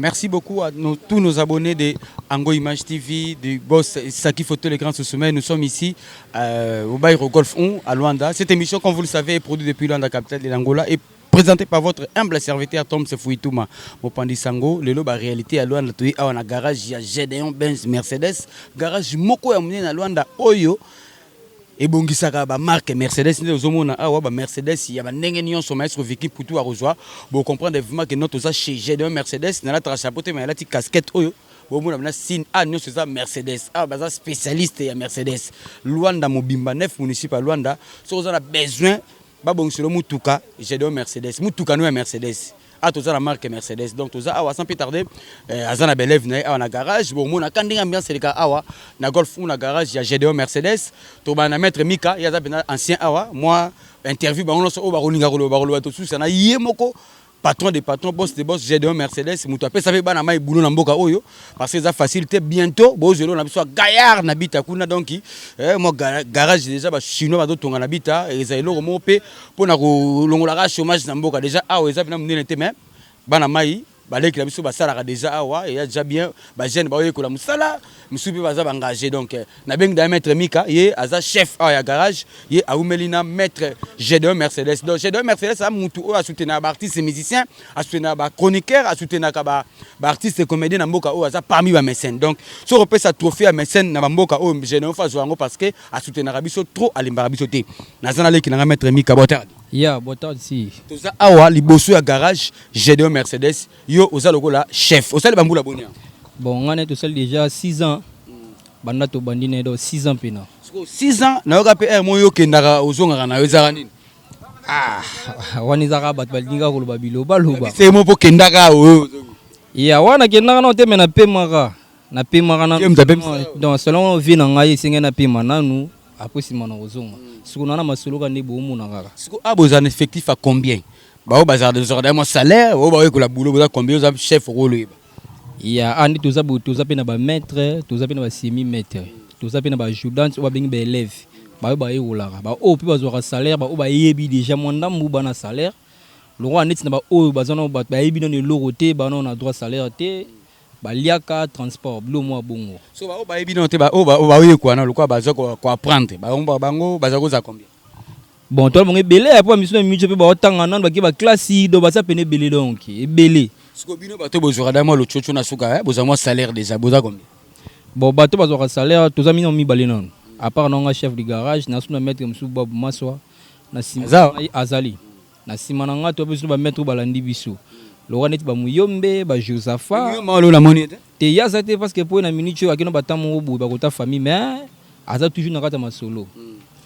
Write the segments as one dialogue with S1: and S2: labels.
S1: Merci beaucoup à tous nos abonnés de Ango Image TV, du boss Saki Photo, les grands sommet. Nous sommes ici au Baïro Golf 1 à Luanda. Cette émission, comme vous le savez, est produite depuis Luanda, capitale de l'Angola, et présentée par votre humble serviteur Tom Sefouitouma. Mopandi Sango, le loba réalité à Luanda, tu es à un garage, il y a Gédéon Benz Mercedes, garage Moko Yamune à Luanda, Oyo. Et bongisaka ba marque Mercedes ni ozomona awa ba Mercedes ya ba ndenge nyonso maestro Vicky Poutou a rejoint bon comprendre vraiment que notre oza chez G2 Mercedes na la chapeauté mais la petite casquette oyo bon mona na signe a nyonso za Mercedes ah baza spécialiste ya Mercedes Luanda mobimba 9 municipal Luanda so oza na besoin ba bongselo mutuka G2 Mercedes mutuka no ya Mercedes à tous la marque Mercedes donc tous à sans plus tarder azana belève na na garage bon mona quand ndinga ambiance le cas awa na golf ou na garage ya Gédéon Mercedes to ba na maître Mika ya za ancien awa moi interview ba on so ba rolinga rolo to sous na yemoko patron des patrons boss des boss Gédéon Mercedes muto apé ça fait ba na mai boulot na mboka oyo parce que ça facilité bientôt bo zelo na biso gaillard na bita kuna donc moi garage déjà ba chinois ba do tonga na bita et ça elo mo pe pona ko longola chômage na mboka déjà awa eza bina munene te mais bana mai baleki la biso basala déjà awa et déjà bien ba jeune ba yekola musala musubi baza engagé donc na beng da maître Mika ye aza chef a ya garage ye aumelina maître Gédéon Mercedes donc Gédéon Mercedes a mutu o a soutenir ba artiste musicien a soutenir ba chroniqueur a soutenir ka ba artiste comédien na mboka o aza parmi ba mécène donc so repé sa trophée à mécène na mboka o Gédéon fa zo parce que a soutenir biso trop à limba biso te na zana leki na maître Mika bota
S2: ya bota si
S1: toza awa liboso ya garage Gédéon Mercedes yo oza lokola chef osali bambula bonia
S2: bon ngane to sel déjà 6 ans banda to bandine do 6 ans pena
S1: 6 ans na yoka pe moyo kendaka ozonga na yo ezaka nini
S2: wani zaka bat balinga ko babilo baloba
S1: c'est mo po kendaka o
S2: ya wana kendaka no teme na pemaka na donc selon vie na ngai singa na pema nanu après si mana ozonga siku na masolo ka ne bo muna kaka
S1: siku abozana effectif à combien ba o bazar de ordre mon salaire o ba ko la boulot ba combien aux chef rôle
S2: ya andi toza pe na ba maître toza pe na ba semi maître toza pe na ba ajudant o ba bengi ba élève ba ba yolaka ba o pe bazwa salaire ba o ba yebi déjà mondambu ba na salaire le roi net na ba o bazana ba yebi na loro te ba na droit salaire te ba liaka transport blo mo bongo
S1: so ba o ba yebi na te ba o ba yekwa na lokwa baza ko apprendre ba on ba bango baza ko za combien
S2: bon toi mon belé après mission mi pe ba otanga nan ba ki ba classe do ba sa pene belé donc belé
S1: siko bino bato bozora dama lo chocho na suka boza mo salaire déjà boza combien
S2: bon bato bazora salaire toza mi no mi balé non à part non chef du garage na suna maître msu bob maswa na sima azali na sima na nga to biso ba maître balandi biso le roi net ba muyombe ba Josapha
S1: malo la monnaie
S2: te ya zate parce que pour na minute akino batamo bo ba kota famille mais aza toujours na kata masolo.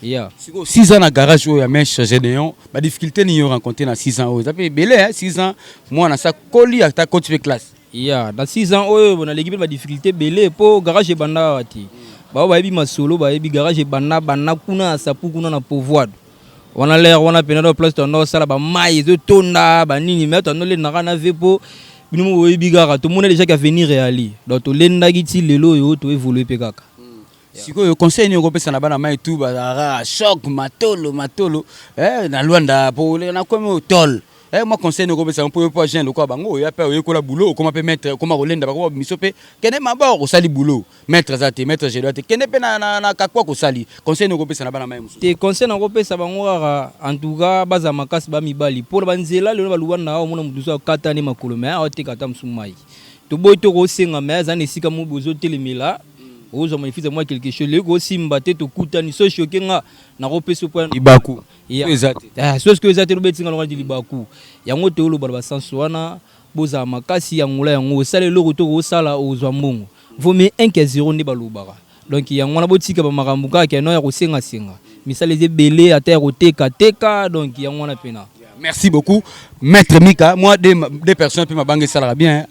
S2: Yeah.
S1: 6 ans na garage où il y a mèche Gédéon, ba difficulté ni yo rencontré na 6 ans. Ça fait belé hein 6 ans moi na sa coli à ta coach de classe.
S2: Yeah, dans 6 ans on a l'équipe ba difficulté belé pour garage e banda wati. Ba ba yebi masolo ba yebi garage e banda kuna sapu kuna na pouvoir. On a l'air on a peine de place dans sala ba mai de tonda ba nini mais on le na na vepo bino mo yebi gara tout monde déjà qui venir réali. Donc to lenda giti lelo yo to évoluer pe kaka.
S1: Siko yo conseil ni okopesa na bana mai tu ba choc matolo na Luanda pour na comme tol moi conseil ni okopesa pour pas jeune lokwa bango ya pe oyekola boulot comment peut mettre comment rolenda ba ko misope kene mabor ko sali boulot maître zate maître je dois te kene pe na kakwa ko sali conseil ni okopesa na bana mai musu
S2: te conseil na okopesa bango en tout cas baza makasi ba mibali pour banzela le ba Luanda o mona muduso katani makolo mais o te kata musumai to boy to ko senga mais za ne sika mu bozo telemela ozo magnifique moi quelque chose le go simba te to kutani so choqué nga na kopesa point
S1: ibaku
S2: exact so ce que exact le betinga lo ngadi libaku yango te lo barba sanso wana boza makasi yangola yango sale lo to ko sala ozo mbongo vomi 1-0 ndi balobaka donc yango na botika ba makambu ka ke no ya ko senga misale ze belé ata ya ko teka donc yango na pena.
S1: Merci beaucoup maître Mika moi des personnes peut ma banque ça bien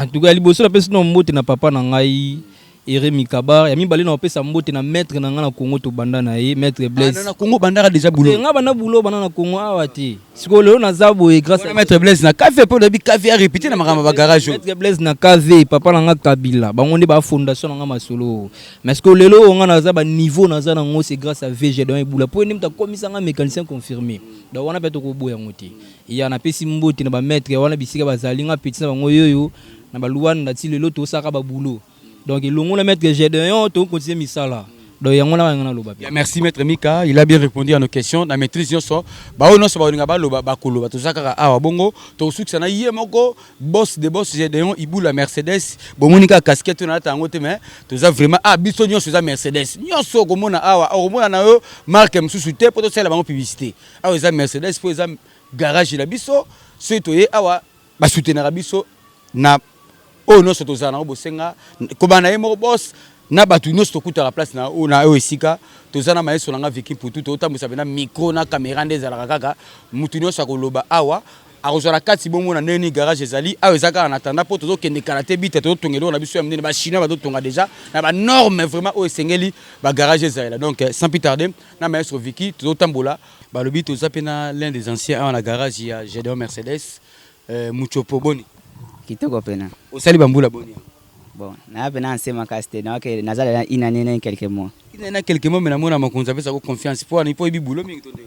S2: en tout cas liboso la personne mbote na papa na ngai Ere Mikabar ya mibale na opesa mbote na maître na nga na Congo to banda na ye maître Blaise
S1: na Congo bandaka déjà boulot
S2: nga banda boulot banda na Congo awati siko lelo na zabo e grâce à
S1: maître Blaise na café pour debi café a répéter na makamba ba garage
S2: maître Blaise na KV papa na nga Kabila bango nde ba fondation na nga masolo mais siko lelo nga na zaba niveau na za na ngo c'est grâce à VG dans ebula po ni mta komisa nga mécanicien confirmé donc wana peto ko boya ngoti ya na pesi mbote na ba maître wana bisika bazali nga petit na bango yoyo na ba luwan na ti lelo to saka ba boulot. Donc il a maître Gédéon to continuer misala. Donc yango na ngana loba.
S1: Merci maître Mika, il a bien répondu à nos questions. Na maîtrise so ba ono so ba oninga ba loba ba koloba to saka awa bongo to suksa na yé moko boss de boss Gédéon ibu la Mercedes bo monika casquette na tango te mais to za vraiment biso nyo so za Mercedes. Nyo so ko mona awa o mona na yo marque msusu te poto sala bango publicité. Awa za Mercedes po za garage la biso so to ye awa ba soutenir biso na oh non c'est aux anneaux bosenga comme on a aimé boss na batu no stokuta la place na o na esika tozana maestro nga viki pour tout autant musa bena micro na caméra ndeza la kaka mutu no sakoloba awa arozala kati bomo na neni garage ezali awa ezaka en attendant pour tozo kende karaté bite to tongelo na biso ya mnene ba chinois ba to tonga déjà na ba norme vraiment o esengeli ba garage ezali donc sans plus tarder na maestro viki tozo tambola ba lobi toza pena l'un des anciens en la garage ya Gédéon Mercedes Muchopo boni
S3: kitoko pena
S1: osali bambula boni
S3: bon na pena nsema kaste na ke nazala ina nene quelques mois
S1: ina quelques mois mais na mona makonza pesa ko confiance pour ani po ibi boulot mingi tonde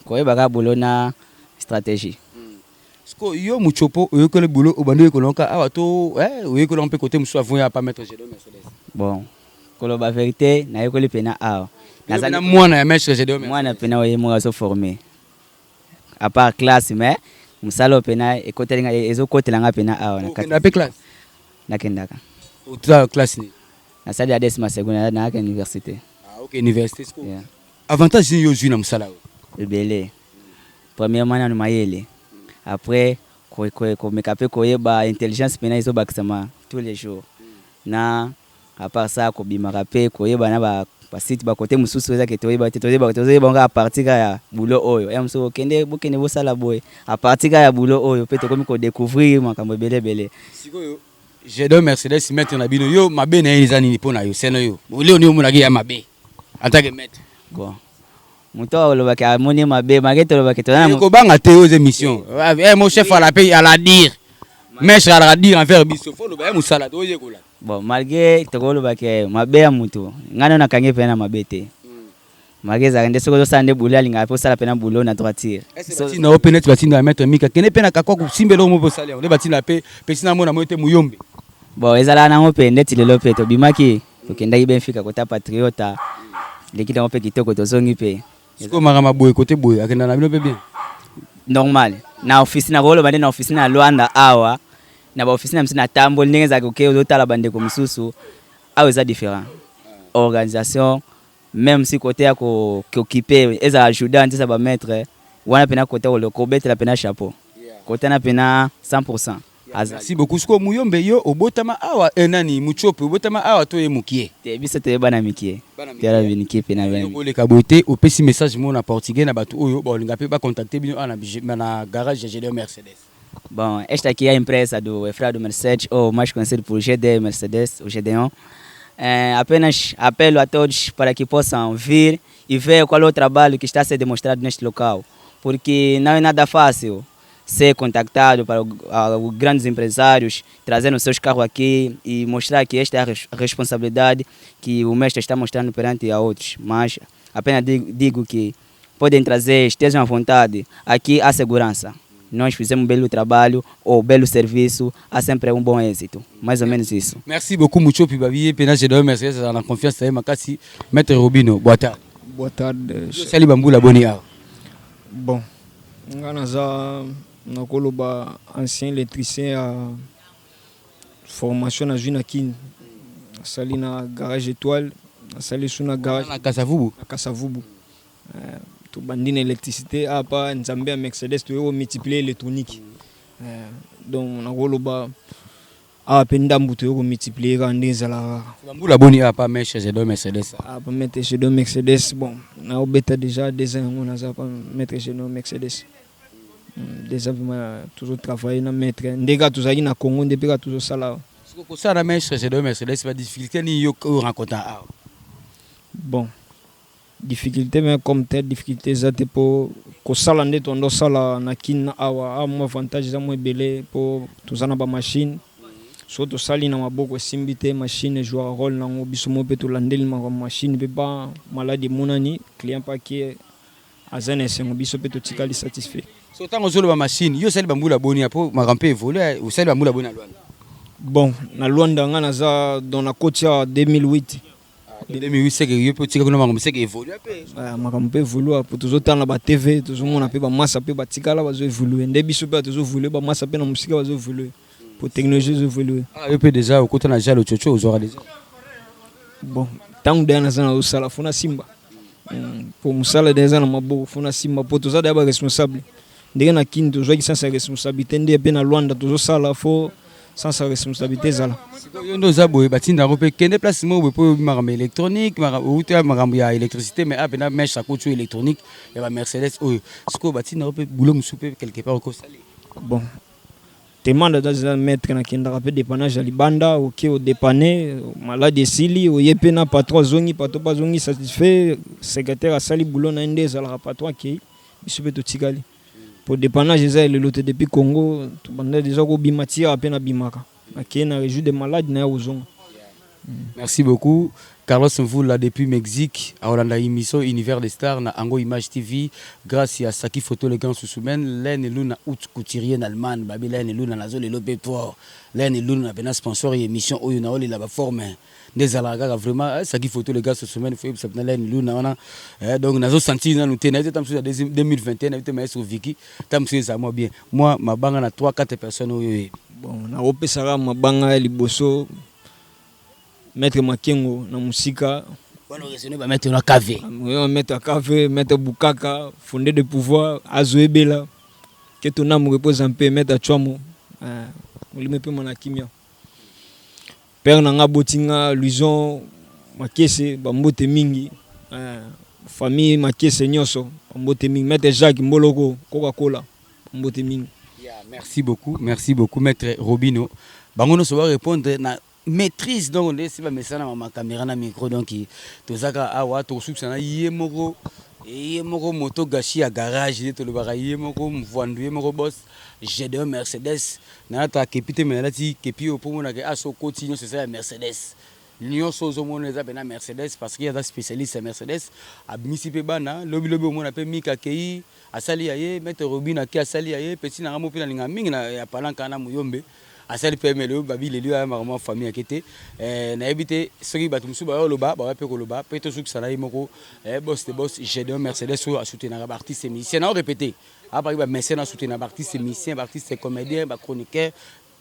S3: ko yeba ka boulot na stratégie
S1: sko yo Muchopo oyekole boulot obando ekolonka awa to oyekole mpe côté musu avon ya pas mettre Gédéon Mercedes
S3: bon kolo ba vérité na yekole pena awa
S1: nazala mwana ya maître Gédéon Mercedes
S3: mwana pena oyemo so formé à part classe mais musalo pena ekotelinga ezokotelanga pena awa
S1: na pe classe
S3: nakendaka
S1: autre classe ni
S3: na sali ya décima seconde na ka université
S1: OK université sko avantage ni yo juna musala
S3: ebele premièrement na mayele après ko mekape ko yeba intelligence pena izo bakisama tous les jours na à part ça ko bimaka pe ko yeba na ba site ba côté mususu eza ke toyeba nga à partir ya boulot oyo ya muso kende bokende bosala boy à partir ya boulot oyo pe to komi ko découvrir makambo belebele
S1: sikoyo Gédéon Mercedes mettre na bino yo mabe na elizani ni pona yo seno yo leo ni omunaki ya mabe attaque mettre
S3: bon muto lo ba ka moni mabe magete lo ba ke to na
S1: ko banga te aux émissions mon chef à la paye à la dire mais à la dire en faire biso fo lo ba musala to yekola
S3: bon malgré to lo ba ke mabe ya muto ngana na kange pena mabete mageza ngende soko sande bulali ngapo sala pena bulo na droitier
S1: so na open net batinda mettre Mika kene pena kakwa ku simbelo mo posale on batinda pe pesina mona moite muyombe
S3: bon ezala na open net le lopeto bimaki to kenda ibefika kota patriota lekita ope kitoko to zongi pe
S1: siko marama boy côté boy akenda na bino pe bien
S3: normal na office na bolo bande na office na Luanda awa na ba office na msina tambo ndengeza koke ozotala bande ko mususu awa eza différent organisation même si côté ya ko occuper eza ajudant ça ba mettre wana pena côté le kobete la pena chapeau côté na pena 100%.
S1: Merci beaucoup siko muyombe yo obotama awa enani Muchopo obotama awa to emukie
S3: te biso te bana mikie te la viniki pena bana
S1: ko le kabote o pesi message mo na portugais na batu oyo ba linga pe ba contacter bino na garage Gédéon Mercedes.
S3: Bon, esta aqui é a empresa do Efrado Mercedes, ou mais conhecido por GD Mercedes, o Gédéon. Apenas apelo a todos para que possam vir e ver qual é o trabalho que está a ser demonstrado neste local, porque não é nada fácil ser contactado para os grandes empresários, trazendo seus carros aqui e mostrar que esta é a responsabilidade que o mestre está mostrando perante a outros. Mas apenas digo que podem trazer, estejam à vontade, aqui há segurança. Nós fizemos um belo trabalho, ou belo serviço, há sempre um bom êxito. Mais ou menos isso.
S1: Merci beaucoup, Muchopo Babi, Pena Gédéon Mercedes, on a confiance en Makasi. Maître Robino, boa tarde.
S4: Boa tarde.
S1: Salut Bamboula, boni awa.
S4: Bon, nganaza nakoloba ancien électricien à formation na juna kin. Sali na garage étoile, sali suna garage
S1: na Kasavubu.
S4: Kasavubu. To bandine électricité apa nzambe ya Mercedes to multiplier électronique. Donc nakoloba a pendambu to multiplier ka ndezala.
S1: Bamboula boni apa meshe Gédéon Mercedes.
S4: Apa mettre Gédéon Mercedes bon, na obeta déjà des ans on a pas mettre Gédéon Mercedes. Déjà toujours travailler na mettre ndeka tozali na Congo depuis ka toujours sala.
S1: Ça la mèche chez deux Mercedes pas difficulté ni yo rencontre.
S4: Bon, difficulté mais comme telle difficulté ça te pour ko sala nde tondo sala na kin awa mo avantage za mo belé pour tozana ba machine so to sali na maboko simbi te machine joue rôle na ngo biso mo pe to landeli ma machine pe ba malade monani client pa qui azane sengo biso pe to tikali satisfait.
S1: So tango zolo ba machine yo sali ba mbula boni apo makampe évoluer ou sali ba mbula boni na Luanda.
S4: Bon, na Luanda nga naza dans la côte 2008.
S1: 2008 c'est que yo petit comme makampe c'est que évoluer pe.
S4: Makampe évoluer pour toujours tana ba TV, toujours mona pe ba massa pe ba tikala ba zo évoluer. Nde biso pe toujours évoluer ba massa pe na musique ba zo évoluer. Pour technologie zo évoluer.
S1: Ah yo pe déjà au côté na jalo chocho ozora déjà.
S4: Bon, tango de na zana usala funa simba. Pour musala de zana mabo funa simba pour toujours d'aba responsable. Ndenge na kin toujours qui sans responsabilité ndé pe na Luanda toujours sala fo sans sa responsabilité zala.
S1: Yo ndo za boye batinda ko pe kende place mo po makambe électronique makambe ya électricité mais apena mèche ça coûte électronique ya ba Mercedes oyo siko batinda ko pe boulot musupe quelque part ko sali.
S4: Bon. Demande dans mettre na kenda pe dépannage à libanda OK au dépanner malade sili au yepena patron zongi pas zongi satisfait secrétaire a sali boulot na ndé zala patron qui biso pe to tikali. Pour dépannage ça le lote depuis Congo to banda déjà ko bimatia apena bimaka akena région des malades na ozongo.
S1: Merci beaucoup Carlos vous là depuis Mexique à Hollande émission Univers des Stars na Ango Image TV grâce à Saki photo les grands sous-semaine l'un et l'une out couturier en Allemagne babylone et l'une na zone le pépor l'un et l'une na bena sponsor émission oyo na oli la forme des alaga vraiment Saki photo les gars sous-semaine faut ça l'un et l'une na donc nazo senti na nous tenait tam sur 2021 était mais sur Vicky tam sur ça moi bien moi ma banga na 3-4 personnes oyo
S4: bon na opesaka mabanga liboso Maître Makengo na musika
S1: bano resonner ba mettre na KV
S4: mettre KV mettre Bukaka fondé de pouvoir azoebela que ton âme repose en paix mettre Chwamo ulime pe mona kimia père nanga botinga luison makese bambote mingi famille makese nyoso bambote mingi mettre Jacques Mboloko Coca-Cola bambote mingi.
S1: Merci beaucoup maître Robino bangono so va répondre na maîtrise donc on est pas messana ma caméra na micro donc tozaka awa to suksana yemoko moto gachi à garage to le bara yemoko mvandu yemoko boss j'ai de Mercedes na ta kepite menati kepi opo mona ke aso continue c'est ça Mercedes l'union sozo mona za bena Mercedes parce qu'il y a des spécialistes Mercedes abimisi pe bana lobi mona pe mika kei asali yaye maître Robino ki asali yaye petit na ngamo pe na linga mingi na ya palanka na muyombe asali pemelo babi le lieu ma famille akete na ebité soki batu musu ba loba ba pe ko loba pe to soki sala imoko boss j'ai de Mercedes sur à soutenir ba artiste musicien na répéter après ba mécène à soutenir ba artiste musicien ba artiste comédien ba chroniqueur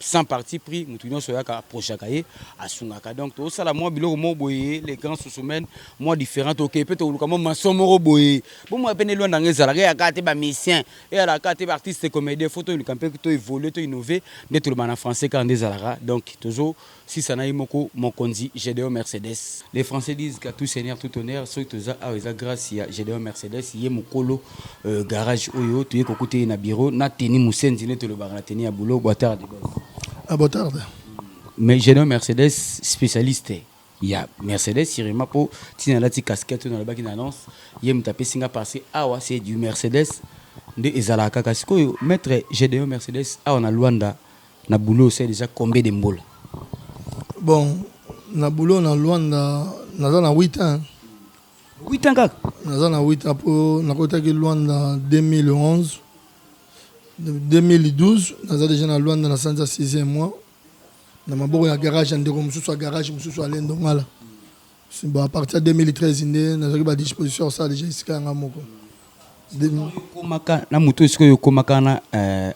S1: sans parti pris mutunyo soya ka prochakaye asungaka donc to sala moi biloko mo boye les grands sous-semaines moi différent OK peut to comme maçon moro boye bon moi peine loin dans ezala ya ka te ba musicien et à la ka te ba artiste comédien photo le campé to évoluer to innover net le en français quand ezala donc toujours si ça na imoko mon konzi GDO Mercedes les français disent qu'à tout seigneur tout honneur ceux to za a grâce ya GDO Mercedes yé mokolo garage oyo to yeko côté na bureau na teni musenzi net le bar na teni ya boulot boitard de gosse.
S5: À Botarde.
S1: Mais j'ai un Mercedes spécialiste. Il y a Mercedes, il y a pour tirer la petite casquette dans le bac d'annonce. Il y a un tapé singa parce que c'est du Mercedes de Ezalaka Kasiko. Maître, j'ai un Mercedes. Ah, on a Luanda. Na boulot, c'est déjà combien de mboles?
S5: Bon, na boulot, na Luanda, na 8 ans.
S1: 8 ans, kak?
S5: Na 8 ans pour na côté que Luanda 2011. 2012, nous avons déjà dans Luanda dans 6e mois. Dans ma un garage, un garage, à l'Endongala. À partir de 2013, nous avons à disposition ça déjà ici à Ngamoko.
S1: Na moto est-ce que yo komaka na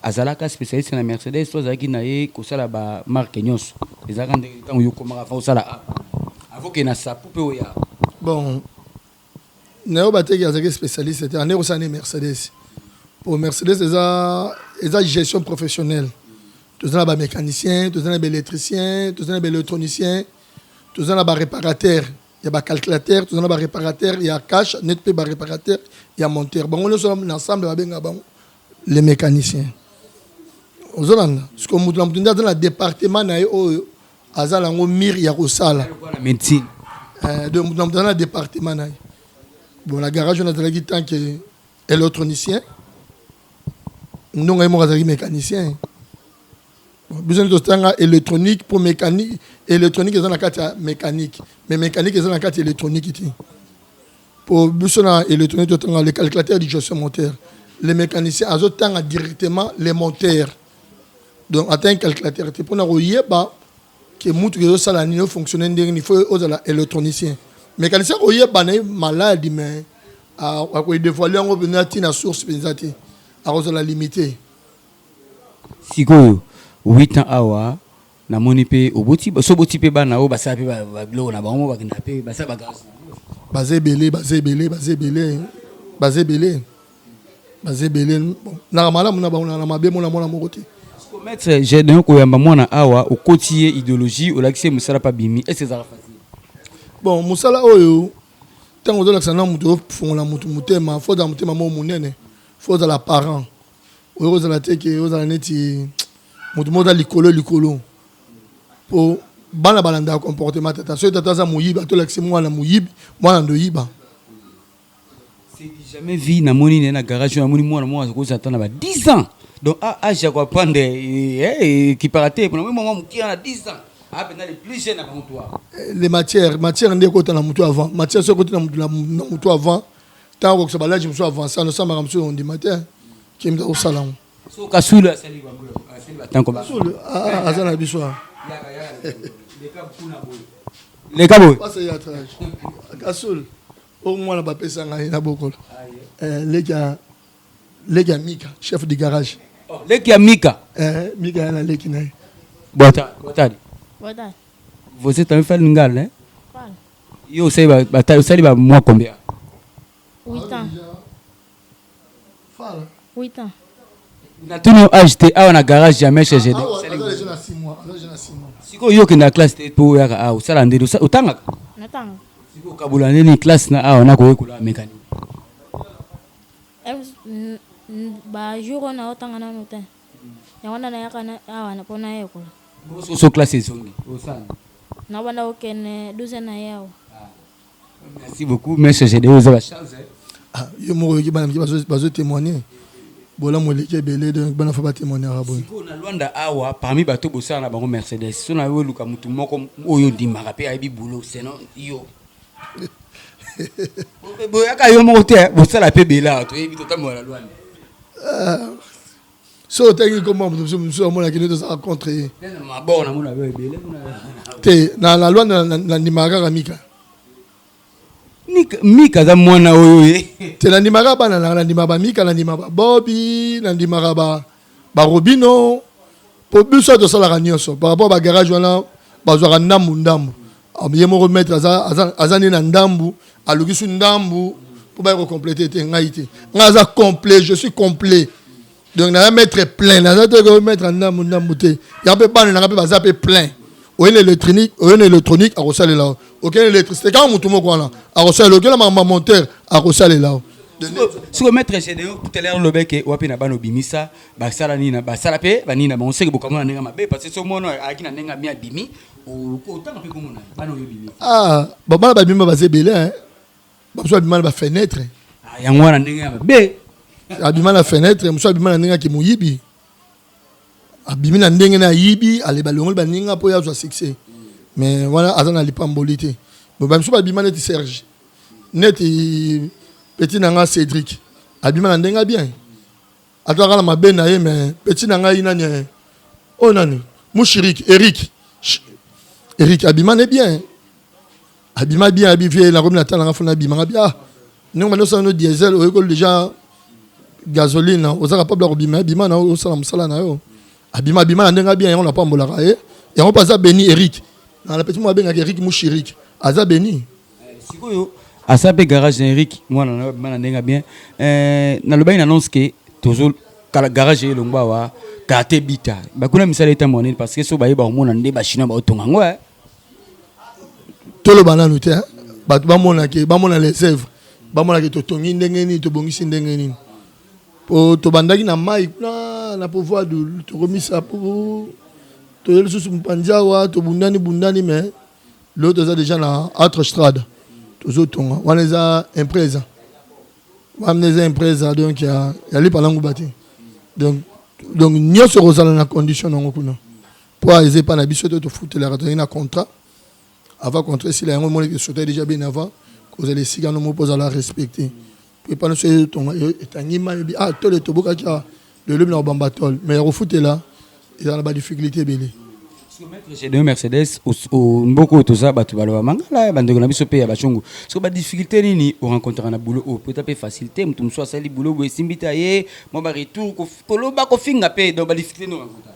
S1: azalaka spécialiste na Mercedes to zaki na ye ko sala ba marque nyos. Ezaka ndenge quand yo komaka fa sala avant que na sa poupe oya.
S5: Bon. Néo bateki azaki spécialiste c'était en Mercedes. Pour Mercedes, ils ont gestion professionnelle. Tous ont des mécaniciens, tous ont des électriciens, tous ont des électroniciens, tous ont des réparateurs. Il y a des calculateurs, tous ont des réparateurs, il y a cash, net des réparateurs, il y a monteur. Bon, on est ensemble avec les mécaniciens. Parce que nous sommes dans le département azala ngo mir ya kosala
S1: la médecine
S5: donc dans le département na bon la garage on a dit tant que électronicien non ngai mo kazaki mécanicien besoin de temps électronique pour mécanique électronique dans la carte mécanique mais mécanique dans la carte électronique ici pour besoin électronique de temps le calculateur de gestion moteur les mécaniciens a temps directement les moteurs donc atteint un calculateur pour na royeba que mutu que ça la ni fonctionner il faut aux électronicien mécanicien royeba na malade mais a ko dévoiler on venir na source pensati a cause la limité
S1: sikoyo 8 ans awa na moni pe oboti so boti pe bana o basa pe ba bilo na bango ba kina pe basa ba gas
S5: basé belé na mala mona ba na mabe mona mona mokoti
S1: maître j'ai d'un ko yamba mona awa o kotier idéologie o l'accès musala pa bimi et c'est ça facile
S5: bon musala oyo tango do l'accès na muto fongola mutu mutema faut da mutema mo munene faut da la parent oyo za la teke oyo za la neti mutu moda likolo po bana balanda comportement tata so tata za muyiba to l'accès mwana muyibi mwana ndo yiba
S1: c'est jamais vu na moni na garage na moni mwana ko s'attendre ba 10 ans donc âge ya quoi prendre qui paraté pour moi qui a 10 ans ah ben les plus jeunes avant toi
S5: les matières ndé ko tana mutu avant matière so ko tana mutu avant tant que ça balage mutu avant ça no ça ma ramso on dit matin qui me au salon
S1: so kasula sali ba tant comme
S5: azana biswa
S1: les cabos
S5: pas ya trash kasul au moins la ba pesa ngai na bokolo Lega Mika, chef de garage.
S1: Oh, Lega Mika.
S5: Mika est la Leki Naï.
S1: Bota.
S6: Vous êtes un fait l'ungal, hein?
S1: Yo, c'est moi combien?
S6: 8 ans. 8 ans.
S1: Na tout nous acheté à un garage jamais chez GD.
S5: Alors, je n'ai 6 mois.
S1: Si vous avez une classe de pour ya au salande do utanga.
S6: Natanga.
S1: Si vous kabula ni classe na a na ko kula mécanique.
S6: Ba jour na otanga na note. Ya wana na yakana awa na pona yeko.
S1: So classe zongi. Au salande.
S6: Na banda okene 12 na yao.
S1: Merci beaucoup, monsieur GD vous avez la chance.
S5: Ah, yo mo ki bana ki bazo témoigner. Bola mo leke belé donc bana fa ba témoigner rabo.
S1: Siko na Luanda awa parmi bato bosa na bango Mercedes. So na yo luka mutu moko oyo dimaka pe ayebi boulot sinon yo. Boyaka yo moko te bosa la pe bela to yebi to tambo na Luanda.
S5: So tangi comment nous mo la ki nous rencontrer.
S1: Na bon na mona be bela mona.
S5: Te na la Luanda na Nimara Mika.
S1: Mika za mwana oyo ye.
S5: Te na Nimara bana na Nimaba Mika na Nimaba Bobby na Nimara ba Robino. Pour biso de sala nyonso par rapport ba garage wana bazwa ndambu ndambu. Abiye mo remettre azani na ndambu, alukisu ndambu pour ba compléter te ngaite. Ngaza complet, je suis complet. Donc na mettre plein, na za te remettre ndambu ndambu te. Ya pe bana na pe baza pe plein. Oyen électronique à ressaler là. Aucun électricité quand mutu moko na a ressaler aucun ma monteur à ressaler là.
S1: Si vous mettez chez nous tout à l'heure le bec wapi na bano bimisa ba sala nina ba sala pe ba nina ba on sait que beaucoup na nenga mabe parce que so mono akina nenga mi abimi o ko tanga pe komona bano yo bimi
S5: Ah baba ba bima ba zebele hein ba so bima ba fenêtre
S1: ah ya ngwana nenga mabe
S5: abima la fenêtre muso abima na nenga ki muyibi abimi na ndenge na yibi ale ba longol ba ninga po ya zo succès mais voilà azana lipambolité ba muso ba bima net Serge net petit nanga Cédric abima na ndenga bien atwaka na mabe na ye mais petit nanga ina ne o nani Mouchirik Eric abima ne bien abima bien abivie la robe na tala ngafuna abima bien non mais no diesel o école déjà gasoline o za capable robima abima na o sala musala na yo abima na ndenga bien on n'a pas mbolaka et on passe à Béni Eric na la petit mo benga Eric Mouchirik aza Béni
S1: sikoyo asape garage Eric moi na ndenga bien na loba ina annonce que toujours kala garage longba wa kate bita bakuna misala eta monene parce que so ba yeba mona nde ba chinois ba otonga ngo
S5: tolo bananu te ba mona ke ba mona les œuvres ba mona ke to tongi ndenge ni to bongisi ndenge ni po to bandaki na mai na pouvoir de to remisa pour toye lisusu mpandiawa tobundani mais l'autre eza déjà na autre strade tozotonga wana eza impresa wana eza impresa donc yali palangu bati donc nyonso kozala na condition nango kuna po aeze epa na biso te tofutelaka toyei na contrat avant contrat esila yango emoneki sautai déjà bien avant kozala esika no moko ozala respecté po epa nyonso etonga etangima yebi tole tobokaki lelobi na kobamba tole mais yakofutela ezala na badifficulté ebele
S1: Chez deux Mercedes, au beaucoup de ça, tu vas le mangala, bandeko na biso pe ya bachungu. Parce que ba difficulté nini au rencontrer na boulot, au peut-être facilité, mutum soit sali boulot, bo simbita ye, mo ba retour ko lo ba ko finga pe donc ba difficulté no rencontrer.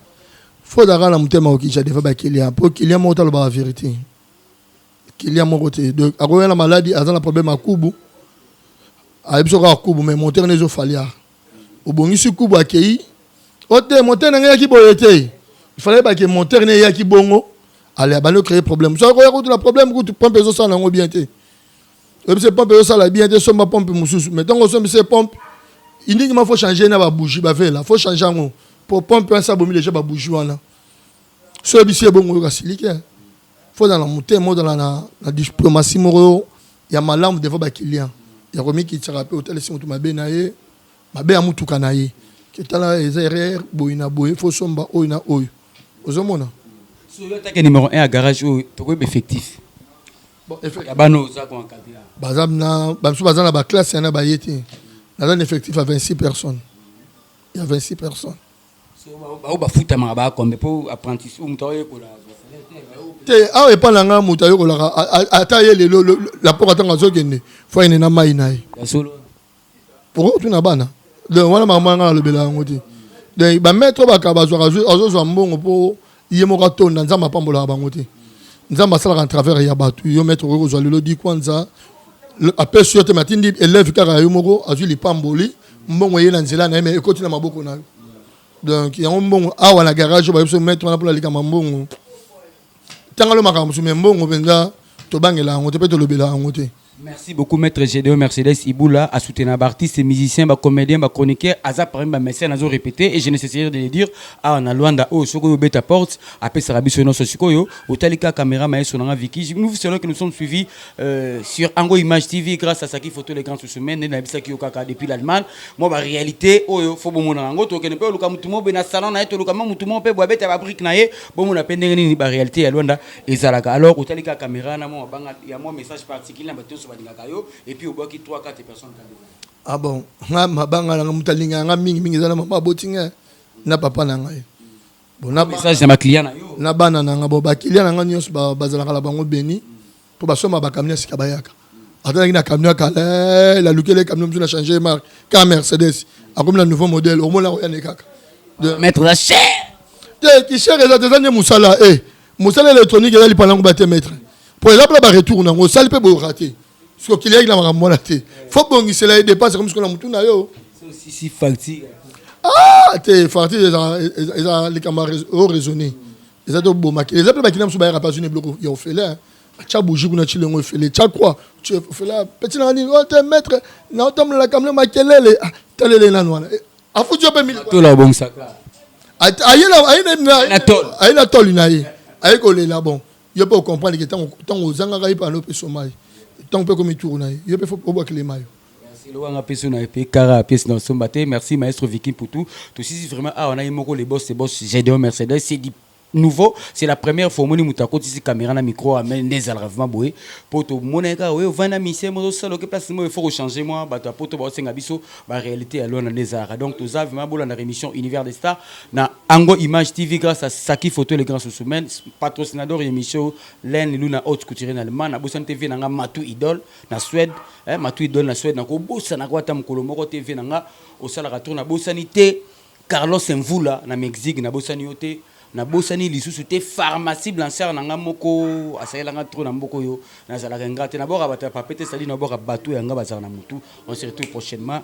S5: Faut dara na mutema okija defa ba Kylian, pour Kylian mo talo ba vérité. Kylian mo côté donc akoya la maladie, azana problème à kubu. A biso ka kubu mais monter nezo falia. Au bongisi kubu akei. Ote monter na ngaki boyete. Il fallait que mon terrain ait qui bongo. Allez, à créer problème. Ça va le problème que tu pompes ça dans bien été. Et puis c'est pompe ça la bien été, ma pompe moussous. Mais tant qu'on somme ces pompes, uniquement faut changer na ba bougie ba là. Faut changer en pour pomper ça bomber déjà ba bougie là. Ce bisi est bongo ka silique. Faut dans la montée moi dans la diplomatie moro, il y a malam des fois ba client. Il y a remis qui thérapie hôtel si on m'a bien naé, ma bien amutu kanaye. Que tala les erreurs boina boy faut somba oina oy. Ozomona.
S1: So yo take numéro 1 à garage où to ko effectif.
S5: Bon, effectif.
S1: Bano za ko encadrer.
S5: Bazamna, bamsu bazana ba classe yana ba yeti. Dans un effectif à 26 personnes. Il y a 26 personnes.
S1: So ba futa ma ba comme pour apprenti ou mtoye ko la.
S5: Te awe pa langa mutayo ko la ata ye la porte atanga zokende. Faut ine na mai nai.
S1: Ya solo.
S5: Pour tu na bana. De wana mama nga le bela ngoti. De ba mettre ba ka bazwa azo mbongo po yemo ka tonda nzamba pambola bango te. Nzamba sala en travers ya batu yo mettre ko zo lelo di kwanza après sur te matindi élève kaka yo moko azu li pamboli mbongo ye na nzela na me ekoti na maboko na. Donc ya mbongo awa na garage ba yo mettre na pour la lika mbongo. Tangalo makambo su mbongo benza to bangela ngo te pe to lobela ngo te.
S1: Merci beaucoup, maître Gédéon Mercedes Iboula, à soutenir artistes, musiciens, comédiens, chroniqueurs, à par exemple, médecins, à répéter, et je nécessaire de le dire, on a loin d'au, ce que vous bêta porte, après ça rabis sur nos sociaux, au talika caméra, maïs, on a Vicky. Nous, c'est là que nous sommes suivis sur Ango Image TV grâce à Saki Photo, les grands sous-semaines, et Nabisaki Okaka depuis l'Allemagne. Moi, la réalité, il faut bon mon ango, tu connais pas le Kamutumo, ben à salon, na le Kamutumo, pe boabet, à brique naïe, bon mon appel n'est pas réalité, à Luanda, et Zalaka. Alors, au talika caméra, il y a un message particulier, et puis au bois qui 3-4 personnes.
S5: Ah bon, nga mabanga nga mutalinga nga mingi zana mama botinga na papa na ngai. Bon na
S1: message na ma client na yo.
S5: Na bana na nga bo ba client na nga nyos ba bazala kala bango beni pour ba soma ba camion sika bayaka. Atana na camion kala la lukele camion mtu na changer marque ka Mercedes. A comme le nouveau modèle au moins la oyane kaka.
S1: De mettre la cher.
S5: Qui cher les autres années musala musala électronique là li palango ba te mettre. Pour exemple la retour na ngo sali pe bo rater. Ce qu'il y a, il a il faut que cela dépasse comme ce qu'on a moutou na yo.
S1: C'est si facile.
S5: Ah, t'es farti, ils ont les camarades raisonné. Ils ont beau maquiller. Les appels qui n'ont pas rapporté bloc, ils ont fait là. Tu bougi qu'on a chillé, on fait les. Tu quoi? Tu fais là. Petit nani, on te mettre. Non, t'as la caméra maquillée. T'as les nanois. A foutu un peu mille.
S1: Tout là bon ça.
S5: Aïe la tol une aïe. Aïe collé là bon. Il faut comprendre que tant aux zangaï par nos sommeil. Tant que comme tourne, il faut pas que les maillots.
S1: Merci maestro Vicky pour tout. Tout si vraiment on a eu les boss Gédéon Mercedes, c'est du nouveau, c'est la première fois que mutako ici caméra na micro amène des alravement boé pour tout moneka ouais vana mission mo solo que place moi il faut changer moi bato poto ba senga biso ba réalité alors na des arts. Donc nous avons vraiment la émission Univers des Stars na Ango Image TV grâce à Saki Photo les grands sous-semaines patrocinateur émission Len Luna Haute Couture en Allemagne na Bosan TV na Matu Idol na Suède Matu Idol na Suède na ko bossa na kwata mukolo moko TV na au sala retour na Bosanité Carlos Mvula na Mexique na Bosanioté na bosani lisusu te pharmacie blanchard na ngamoko asayela nga trop na mboko yo na zala ngate na bora bata papete sali na bora bato ya nga bazala na mutu on se retrouve prochainement